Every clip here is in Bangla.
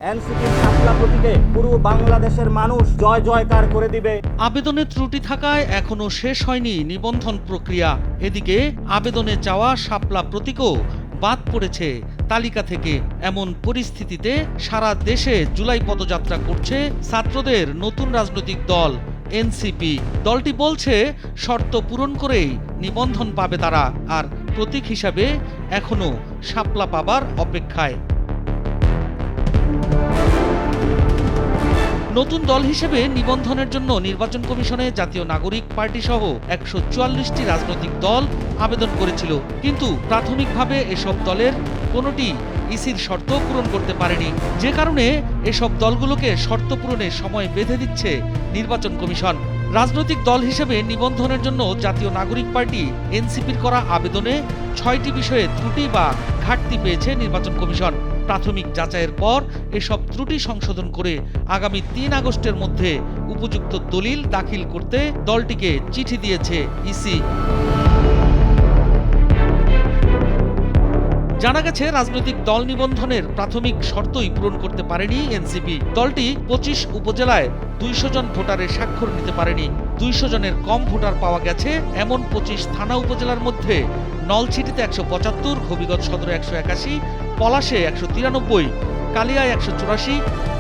এনসিপির শাপলা প্রতীকে পুরো বাংলাদেশের মানুষ জয় জয়কার করে দিবে। আবেদনে ত্রুটি থাকায় এখনো শেষ হয়নি নিবন্ধন প্রক্রিয়া। এদিকে আবেদনে চাওয়া শাপলা প্রতীকও বাদ পড়েছে তালিকা থেকে। এমন পরিস্থিতিতে সারা দেশে জুলাই পদযাত্রা করছে ছাত্রদের নতুন রাজনৈতিক দল এনসিপি। দলটি বলছে শর্ত পূরণ করেই নিবন্ধন পাবে তারা, আর প্রতীক হিসাবে এখনো শাপলা পাবার অপেক্ষায়। নতুন দল হিসেবে নিবন্ধনের জন্য নির্বাচন কমিশনে জাতীয় নাগরিক পার্টি সহ ১৪৪টি রাজনৈতিক দল আবেদন করেছিল, কিন্তু প্রাথমিকভাবে এসব দলের কোনোটি ইসির শর্ত পূরণ করতে পারেনি, যে কারণে এসব দলগুলোকে শর্ত পূরণে সময় বেঁধে দিচ্ছে নির্বাচন কমিশন। রাজনৈতিক দল হিসেবে নিবন্ধনের জন্য জাতীয় নাগরিক পার্টি এনসিপির করা আবেদনে ৬টি বিষয়ে ত্রুটি বা ঘাটতি পেয়েছে নির্বাচন কমিশন। প্রাথমিক যাচাইয়ের পর এসব ত্রুটি সংশোধন করে আগামী ৩ আগস্টের মধ্যে উপযুক্ত দলিল দাখিল করতে দলটিকে চিঠি দিয়েছে ইসি। জানা গেছে, রাজনৈতিক দল নিবন্ধনের প্রাথমিক শর্তই পূরণ করতে পারেনি এনসিপি। দলটি ২৫ উপজেলায় ২০০ জন ভোটারের স্বাক্ষর নিতে পারেনি। ২০০ জনের কম ভোটার পাওয়া গেছে এমন ২৫ থানা উপজেলার মধ্যে নলছিটিতে ১৭৫, হবিগঞ্জ সদরে ১৮১, পলাশে ১৯৩, কালিয়ায় ১৮৪,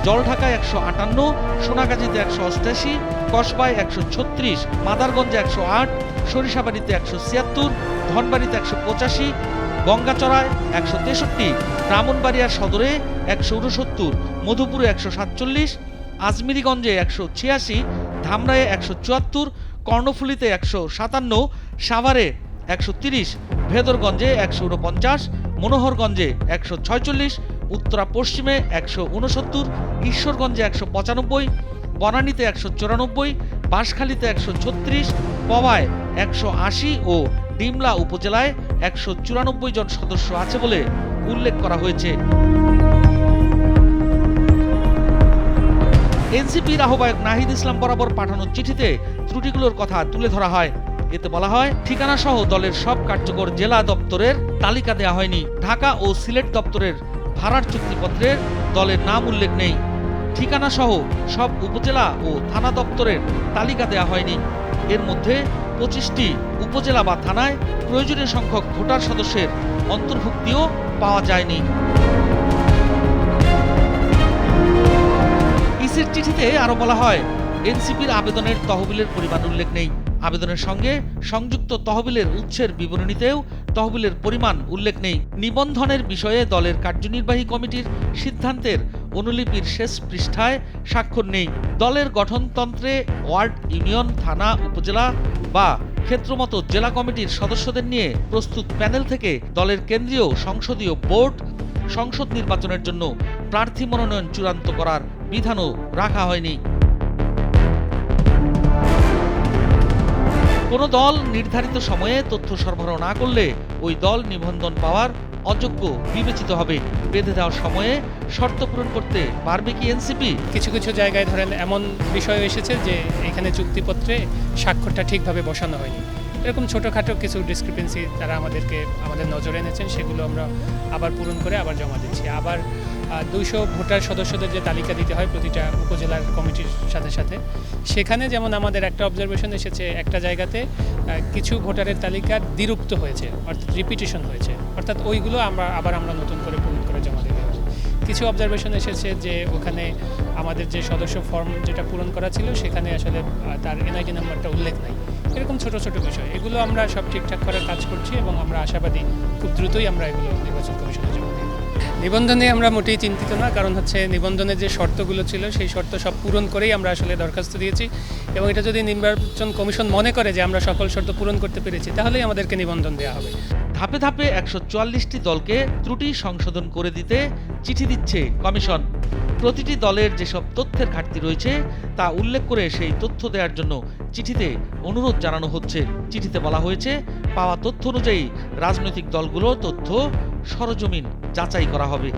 জলঢাকায় ১৫৮, সোনাগাজীতে ১৮৮, কসবায় ১৩৬, মাদারগঞ্জে ১০৮, সরিষাবাড়িতে ১৭৬, ধনবাড়িতে ১৮৫, গঙ্গাচড়ায় ১৬৩, ব্রাহ্মণবাড়িয়া সদরে ১৬৯, মধুপুরে ১৪৭, আজমিরিগঞ্জে ১৮৬, ধামরায়ে ১৭৪, কর্ণফুলীতে ১৫৭, সাভারে ১৩০, ভেদরগঞ্জে ১৪৯, মনোহরগঞ্জে ১৪৬, উত্তরা পশ্চিমে ১৬৯, ঈশ্বরগঞ্জে ১৯৫, বনানীতে ১৯৪, বাঁশখালীতে ১৩৬, পবায় ১৮০ ও ডিমলা উপজেলায় ১৯৪ জন সদস্য আছে বলে উল্লেখ করা হয়েছে। এনসিপির আহ্বায়ক নাহিদ ইসলাম বরাবর পাঠানো চিঠিতে ত্রুটিগুলোর কথা তুলে ধরা হয়। এতে বলা হয়, ঠিকানা সহ দলের সব কার্যকর জেলা দপ্তরের তালিকা দেওয়া হয়নি। ঢাকা ও সিলেট দপ্তরের ভাড়ার চুক্তিপত্রের দলের নাম উল্লেখ নেই। ঠিকানা সহ সব উপজেলা ও থানা দপ্তরের তালিকা দেওয়া হয়নি। এর মধ্যে ২৫টি উপজেলা বা থানায় প্রয়োজনীয় সংখ্যক ভোটার সদস্যের অন্তর্ভুক্তিও পাওয়া যায়নি। ইসির চিঠিতে আরো বলা হয়, এনসিপির আবেদনের তহবিলের পরিমাণ উল্লেখ নেই। আবেদনের সঙ্গে সংযুক্ত তহবিলের উৎসের বিবরণীতেও তহবিলের পরিমাণ উল্লেখ নেই। নিবন্ধনের বিষয়ে দলের কার্যনির্বাহী কমিটির সিদ্ধান্তের অনুলিপির শেষ পৃষ্ঠায় স্বাক্ষর নেই। দলের গঠনতন্ত্রে ওয়ার্ড, ইউনিয়ন, থানা, উপজেলা বা ক্ষেত্রমতো জেলা কমিটির সদস্যদের নিয়ে প্রস্তুত প্যানেল থেকে দলের কেন্দ্রীয় সংসদীয় বোর্ড সংসদ নির্বাচনের জন্য প্রার্থী মনোনয়ন চূড়ান্ত করার বিধানও রাখা হয়নি। কোনো দল নির্ধারিত সময়ে তথ্য সরবরাহ না করলে ওই দল নিবন্ধন পাওয়ার অযোগ্য বিবেচিত হবে। বেঁধে দেওয়ার সময়ে শর্ত পূরণ করতে পারবে কি এনসিপি? কিছু কিছু জায়গায় ধরেন এমন বিষয় এসেছে যে এখানে চুক্তিপত্রে স্বাক্ষরটা ঠিকভাবে বসানো হয়নি। এরকম ছোটোখাটো কিছু ডিসক্রিপেন্সি তারা আমাদের নজরে এনেছেন, সেগুলো আমরা আবার পূরণ করে আবার জমা দিচ্ছি। আবার ২০০ ভোটার সদস্যদের যে তালিকা দিতে হয় প্রতিটা উপজেলার কমিটির সাথে সাথে, সেখানে যেমন আমাদের একটা অবজারভেশন এসেছে, একটা জায়গাতে কিছু ভোটারের তালিকা দ্বিরুক্ত হয়েছে, অর্থাৎ রিপিটেশন হয়েছে, অর্থাৎ ওইগুলো আমরা নতুন করে পূরণ করে জমা দিতে হবে। কিছু অবজারভেশন এসেছে যে ওখানে আমাদের যে সদস্য ফর্ম যেটা পূরণ করা ছিল সেখানে আসলে তার এনআইডি নাম্বারটা উল্লেখ নাই। এরকম ছোট ছোট বিষয়, এগুলো আমরা সব ঠিকঠাক করার কাজ করছি এবং আমরা আশাবাদী খুব দ্রুতই আমরা এগুলো নির্বাচন কমিশনে জমা দিই। নিবন্ধনে আমরা মোটেই চিন্তিত না, কারণ নিবন্ধনের যে শর্তগুলো ছিল সেই শর্ত সব পূরণ করেই আমরা আসলে দরখাস্ত দিয়েছি, এবং এটা যদি নির্বাচন কমিশন মনে করে যে আমরা সকল শর্ত পূরণ করতে পেরেছি তাহলেই আমাদেরকে নিবন্ধন দেওয়া হবে। ধাপে ধাপে ১৪৪টি দলকে ত্রুটি সংশোধন করে দিতে চিঠি দিচ্ছে কমিশন। প্রতিটি দলের যেসব তথ্যের ঘাটতি রয়েছে তা উল্লেখ করে সেই তথ্য দেওয়ার জন্য চিঠিতে অনুরোধ জানানো হচ্ছে। চিঠিতে বলা হয়েছে, পাওয়া তথ্য অনুযায়ী রাজনৈতিক দলগুলোর তথ্য সরজমিন যাচাই করা হবে।